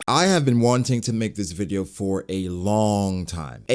I have been wanting to make this video for a long time,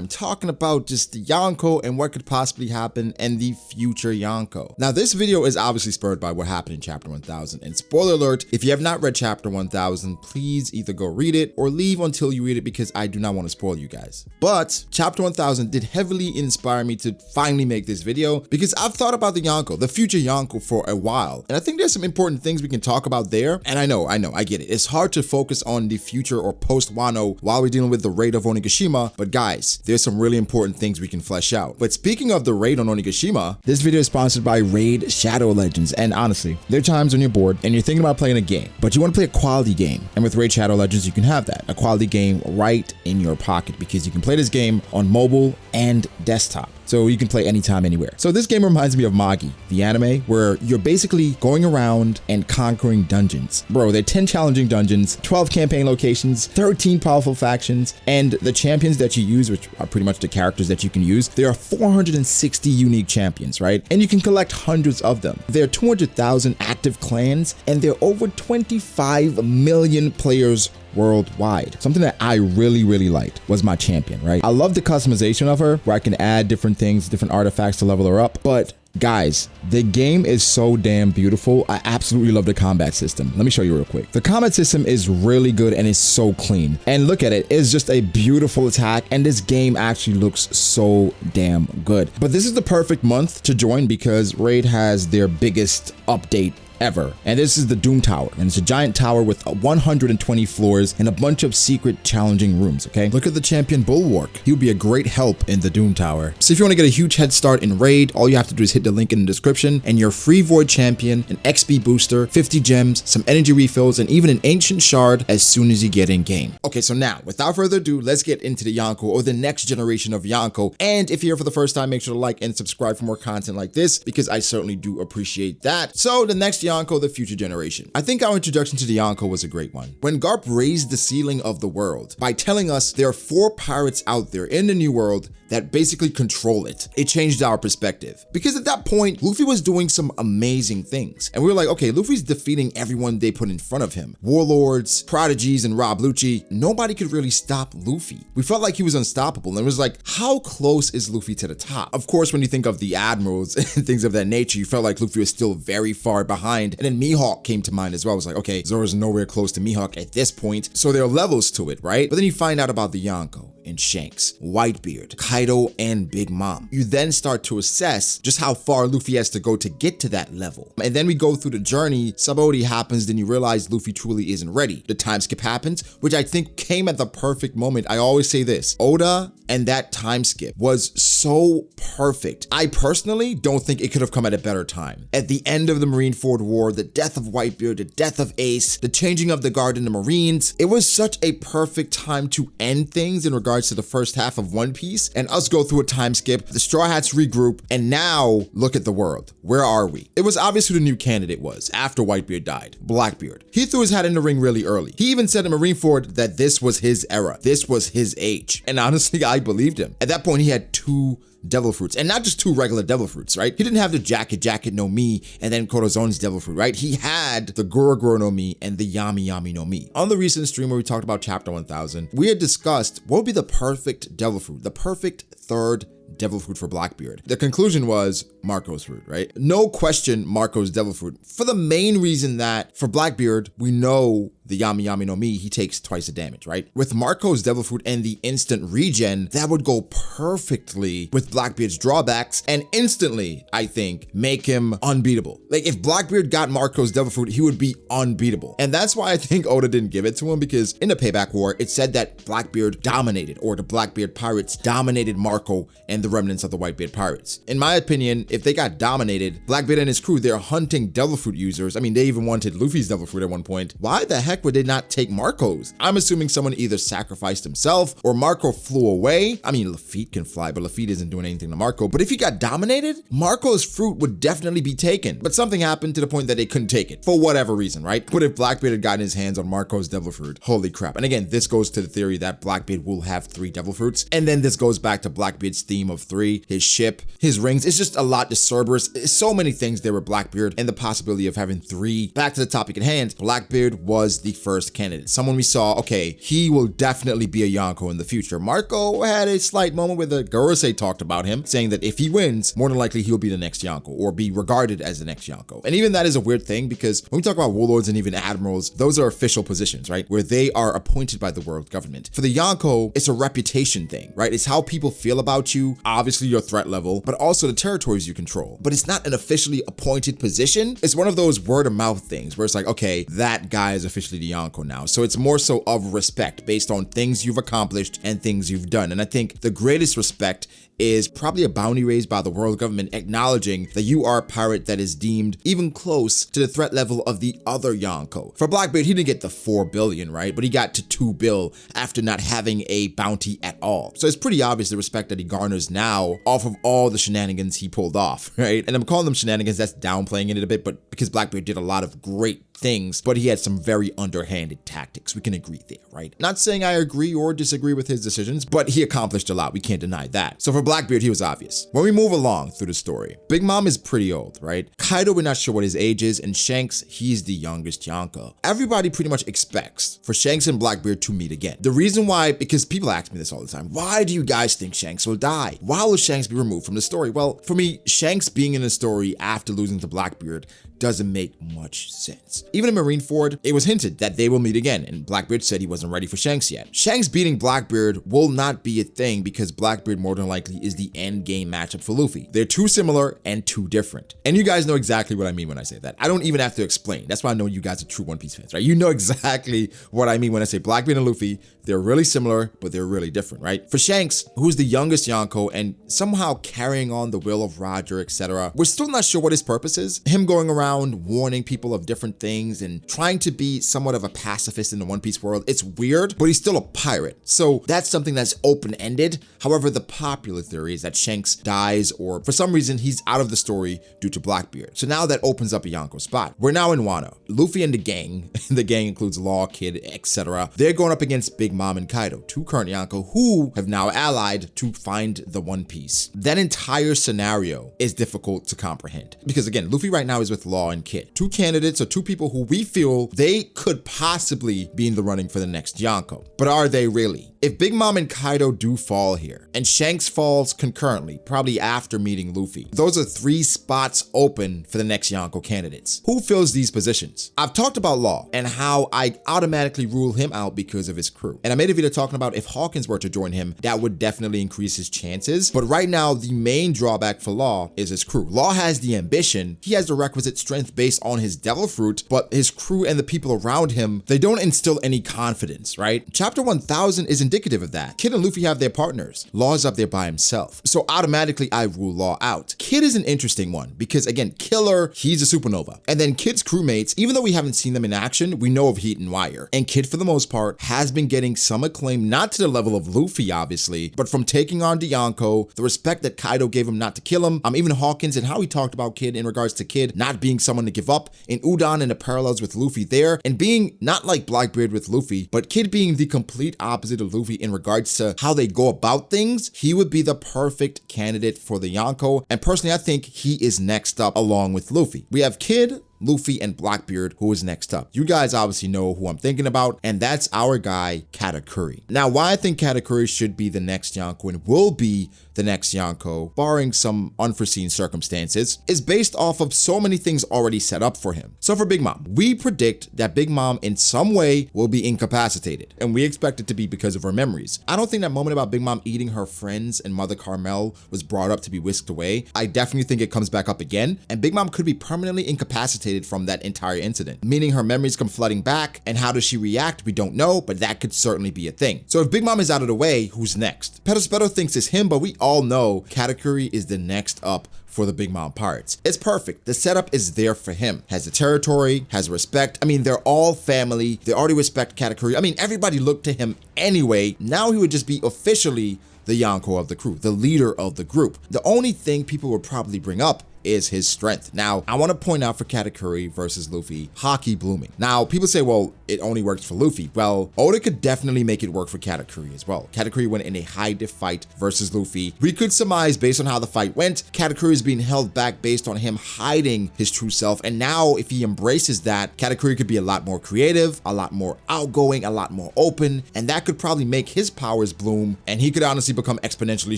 talking about just the Yonko and what could possibly happen and the future Yonko. Now, this video is obviously spurred by what happened in Chapter 1000, and spoiler alert, if you have not read Chapter 1000, please either go read it or leave until you read it because I do not want to spoil you guys. But Chapter 1000 did heavily inspire me to finally make this video because I've thought about the Yonko, the future Yonko, for a while, and I think there's some important things we can talk about there. And I know, I get it. It's hard to focus on the future or post-Wano while we're dealing with the raid of Onigashima, but guys, there's some really important things we can flesh out. But speaking of the raid on Onigashima, this video is sponsored by Raid Shadow Legends, and honestly, there are times when you're bored and you're thinking about playing a game, but you want to play a quality game, and with Raid Shadow Legends, you can have that, a quality game right in your pocket, because you can play this game on mobile and desktop. So you can play anytime, anywhere. So this game reminds me of Magi, the anime, where you're basically going around and conquering dungeons. Bro, there are 10 challenging dungeons, 12 campaign locations, 13 powerful factions, and the champions that you use, which are pretty much the characters that you can use, there are 460 unique champions, right? And you can collect hundreds of them. There are 200,000 active clans, and there are over 25 million players worldwide. Something that I really liked was my champion, right? I love the customization of her, where I can add different things, different artifacts to level her up. But guys, the game is so damn beautiful. I absolutely love the combat system. Let me show you real quick. The combat system is really good and it's so clean. And look at it, it's just a beautiful attack, and this game actually looks so damn good. But this is the perfect month to join because Raid has their biggest update ever, and this is the Doom Tower, and it's a giant tower with 120 floors and a bunch of secret challenging rooms. Okay, look at the champion Bulwark. He would be a great help in the Doom Tower. So if you want to get a huge head start in Raid, all you have to do is hit the link in the description, and your free void champion, an XP booster, 50 gems, some energy refills, and even an ancient shard as soon as you get in game. Okay, so now without further ado, let's get into the Yonko, or the next generation of Yonko. And if you're here for the first time, make sure to like and subscribe for more content like this, because I certainly do appreciate that. So the next Yonko, the future generation. I think our introduction to the Yonko was a great one. When Garp raised the ceiling of the world by telling us there are 4 pirates out there in the new world that basically control it, it changed our perspective. Because at that point, Luffy was doing some amazing things. And we were like, okay, Luffy's defeating everyone they put in front of him. Warlords, prodigies, and Rob Lucci. Nobody could really stop Luffy. We felt like he was unstoppable. And it was like, how close is Luffy to the top? Of course, when you think of the admirals and things of that nature, you felt like Luffy was still very far behind. And then Mihawk came to mind as well. It was like, okay, Zoro's nowhere close to Mihawk at this point. So there are levels to it, right? But then you find out about the Yonko and Shanks, Whitebeard, Kaido, and Big Mom. You then start to assess just how far Luffy has to go to get to that level. And then we go through the journey, Sabaody happens, then you realize Luffy truly isn't ready. The time skip happens, which I think came at the perfect moment. I always say this, Oda and that time skip was so perfect. I personally don't think it could have come at a better time. At the end of the Marineford War, the death of Whitebeard, the death of Ace, the changing of the guard in the Marines, it was such a perfect time to end things in regards to the first half of One Piece, and us go through a time skip, the Straw Hats regroup, and now look at the world. Where are we? It was obvious who the new candidate was after Whitebeard died, Blackbeard. He threw his hat in the ring really early. He even said in Marineford that this was his era, this was his age, and honestly, I believed him. At that point, he had 2 devil fruits, and not just 2 regular devil fruits, right? He didn't have the jacket no Mi and then Corazon's devil fruit, right? He had the Goro no Mi and the Yami no Mi. On the recent stream where we talked about Chapter 1000, we had discussed what would be the perfect devil fruit, the perfect 3rd devil fruit for Blackbeard. The conclusion was Marco's fruit, right? No question, Marco's devil fruit, for the main reason that for Blackbeard, we know the Yami no Mi, he takes twice the damage, right? With Marco's devil fruit and the instant regen, that would go perfectly with Blackbeard's drawbacks and instantly, I think, make him unbeatable. Like if Blackbeard got Marco's devil fruit, he would be unbeatable. And that's why I think Oda didn't give it to him, because in the Payback War, it said that Blackbeard dominated, or the Blackbeard pirates dominated Marco and the remnants of the Whitebeard pirates. In my opinion, if they got dominated, Blackbeard and his crew, they're hunting devil fruit users. I mean, they even wanted Luffy's devil fruit at one point. Why the heck would they not take Marco's? I'm assuming someone either sacrificed himself or Marco flew away. I mean, Lafitte can fly, but Lafitte isn't doing anything to Marco. But if he got dominated, Marco's fruit would definitely be taken. But something happened to the point that they couldn't take it for whatever reason, right? But if Blackbeard had gotten his hands on Marco's devil fruit, holy crap. And again, this goes to the theory that Blackbeard will have 3 devil fruits. And then this goes back to Blackbeard's theme of 3, his ship, his rings. It's just a lot to Cerberus. So many things there with Blackbeard and the possibility of having 3. Back to the topic at hand, Blackbeard was the the first candidate. Someone we saw, okay, he will definitely be a Yonko in the future. Marco had a slight moment where the Gorosei talked about him, saying that if he wins, more than likely he'll be the next Yonko or be regarded as the next Yonko. And even that is a weird thing because when we talk about warlords and even admirals, those are official positions, right? Where they are appointed by the world government. For the Yonko, it's a reputation thing, right? It's how people feel about you, obviously your threat level, but also the territories you control. But it's not an officially appointed position. It's one of those word of mouth things where it's like, okay, that guy is officially the Yonko now. So it's more so of respect based on things you've accomplished and things you've done. And I think the greatest respect is probably a bounty raised by the world government acknowledging that you are a pirate that is deemed even close to the threat level of the other Yonko. For Blackbeard, he didn't get the 4 billion, right? But he got to 2 bill after not having a bounty at all. So it's pretty obvious the respect that he garners now off of all the shenanigans he pulled off, right? And I'm calling them shenanigans, that's downplaying it a bit, but because Blackbeard did a lot of great things, but he had some very underhanded tactics. We can agree there, right? Not saying I agree or disagree with his decisions, but he accomplished a lot. We can't deny that. So for Blackbeard, he was obvious. When we move along through the story, Big Mom is pretty old, right? Kaido, we're not sure what his age is, and Shanks, he's the youngest Yonko. Everybody pretty much expects for Shanks and Blackbeard to meet again. The reason why, because people ask me this all the time, why do you guys think Shanks will die? Why will Shanks be removed from the story? Well, for me, Shanks being in the story after losing to Blackbeard doesn't make much sense. Even in Marineford, it was hinted that they will meet again, and Blackbeard said he wasn't ready for Shanks yet. Shanks beating Blackbeard will not be a thing because Blackbeard more than likely is the end game matchup for Luffy. They're too similar and too different. And you guys know exactly what I mean when I say that. I don't even have to explain. That's why I know you guys are true One Piece fans, right? You know exactly what I mean when I say Blackbeard and Luffy. They're really similar, but they're really different, right? For Shanks, who's the youngest Yonko and somehow carrying on the will of Roger, etc., we're still not sure what his purpose is. Him going around warning people of different things and trying to be somewhat of a pacifist in the One Piece world. It's weird, but he's still a pirate. So that's something that's open-ended. However, the popular theory is that Shanks dies or for some reason he's out of the story due to Blackbeard. So now that opens up a Yonko spot. We're now in Wano. Luffy and the gang includes Law, Kid, etc. They're going up against Big Mom and Kaido, 2 current Yonko who have now allied to find the One Piece. That entire scenario is difficult to comprehend because again, Luffy right now is with Law and Kid. 2 candidates or 2 people who we feel they could possibly be in the running for the next Yonko. But are they really? If Big Mom and Kaido do fall here, and Shanks falls concurrently, probably after meeting Luffy, those are 3 spots open for the next Yonko candidates. Who fills these positions? I've talked about Law and how I automatically rule him out because of his crew. And I made a video talking about if Hawkins were to join him, that would definitely increase his chances. But right now, the main drawback for Law is his crew. Law has the ambition, he has the requisite strength based on his devil fruit, but his crew and the people around him, they don't instill any confidence, right? Chapter 1000 is indicative of that. Kid and Luffy have their partners. Law is up there by himself. So automatically I rule Law out. Kid is an interesting one because again, Killer, he's a supernova. And then Kid's crewmates, even though we haven't seen them in action, we know of Heat and Wire. And Kid for the most part has been getting some acclaim, not to the level of Luffy obviously, but from taking on Yonko, the respect that Kaido gave him not to kill him, even Hawkins and how he talked about Kid in regards to Kid not being someone to give up, in Udon and the parallels with Luffy there, and being not like Blackbeard with Luffy, but Kid being the complete opposite of Luffy in regards to how they go about things, he would be the perfect candidate for the Yonko. And personally, I think he is next up along with Luffy. We have Kid, Luffy, and Blackbeard, who is next up. You guys obviously know who I'm thinking about, and that's our guy, Katakuri. Now, why I think Katakuri should be the next Yonko and will be the next Yonko, barring some unforeseen circumstances, is based off of so many things already set up for him. So for Big Mom, we predict that Big Mom in some way will be incapacitated, and we expect it to be because of her memories. I don't think that moment about Big Mom eating her friends and Mother Carmel was brought up to be whisked away. I definitely think it comes back up again, and Big Mom could be permanently incapacitated from that entire incident, meaning her memories come flooding back, and how does she react? We don't know, but that could certainly be a thing. So if Big Mom is out of the way, who's next? Perospero thinks it's him, but we all know Katakuri is the next up for the Big Mom Pirates. It's perfect. The setup is there for him. Has the territory, has respect. They're all family. They already respect Katakuri. Everybody looked to him anyway. Now he would just be officially the Yonko of the crew, the leader of the group. The only thing people would probably bring up is his strength. Now, I want to point out for Katakuri versus Luffy, Haki blooming. Now, people say, well, it only works for Luffy. Well, Oda could definitely make it work for Katakuri as well. Katakuri went in a high diff fight versus Luffy. We could surmise based on how the fight went, Katakuri is being held back based on him hiding his true self. And now if he embraces that, Katakuri could be a lot more creative, a lot more outgoing, a lot more open, and that could probably make his powers bloom and he could honestly become exponentially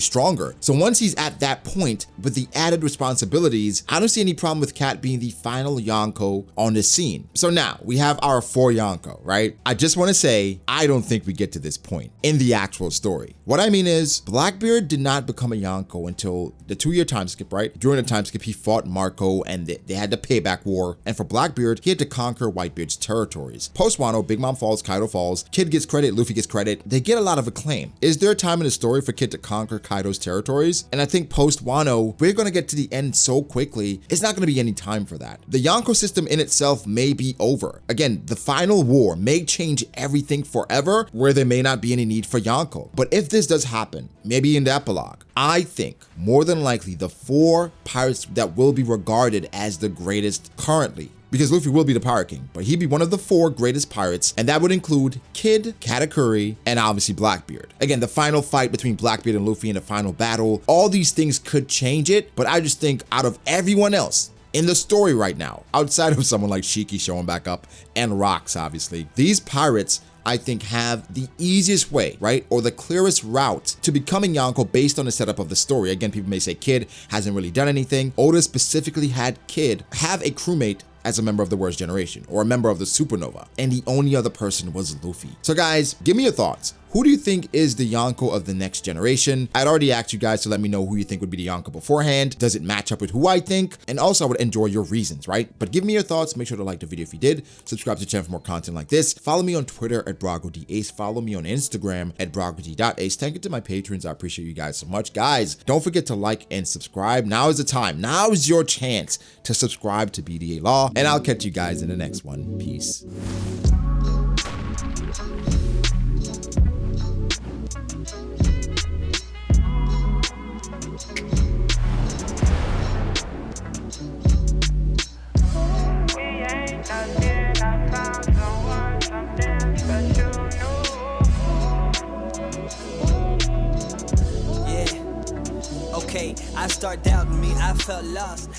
stronger. So once he's at that point with the added responsibilities, I don't see any problem with Kat being the final Yonko on this scene. So now we have our 4 Yonko, right? I just want to say, I don't think we get to this point in the actual story. What I mean is, Blackbeard did not become a Yonko until the 2-year time skip, right? During the time skip, he fought Marco and they had the payback war. And for Blackbeard, he had to conquer Whitebeard's territories. Post Wano, Big Mom falls, Kaido falls, Kid gets credit, Luffy gets credit. They get a lot of acclaim. Is there a time in the story for Kid to conquer Kaido's territories? And I think post Wano, we're going to get to the end so quickly, it's not going to be any time for that. The Yonko system in itself may be over. Again, the final war may change everything forever, where there may not be any need for Yonko. But if this does happen, maybe in the epilogue, I think more than likely the 4 pirates that will be regarded as the greatest currently, because Luffy will be the Pirate King, but he'd be one of the 4 greatest pirates, and that would include Kid, Katakuri, and obviously Blackbeard. Again, the final fight between Blackbeard and Luffy in the final battle, all these things could change it, but I just think out of everyone else in the story right now, outside of someone like Shiki showing back up, and Rocks obviously, these pirates I think have the easiest way, right? Or the clearest route to becoming Yonko based on the setup of the story. Again, people may say Kid hasn't really done anything. Oda specifically had Kid have a crewmate as a member of the Worst Generation or a member of the Supernova, and the only other person was Luffy. So guys, give me your thoughts. Who do you think is the Yonko of the next generation? I'd already asked you guys to let me know who you think would be the Yonko beforehand. Does it match up with who I think? And also I would enjoy your reasons, right? But give me your thoughts. Make sure to like the video if you did. Subscribe to the channel for more content like this. Follow me on Twitter at BragoDAce. Follow me on Instagram at BragoD.Ace. Thank you to my patrons. I appreciate you guys so much. Guys, don't forget to like and subscribe. Now is the time. Now is your chance to subscribe to B.D.A. Law. And I'll catch you guys in the next one. Peace. I start doubting me, I felt lost.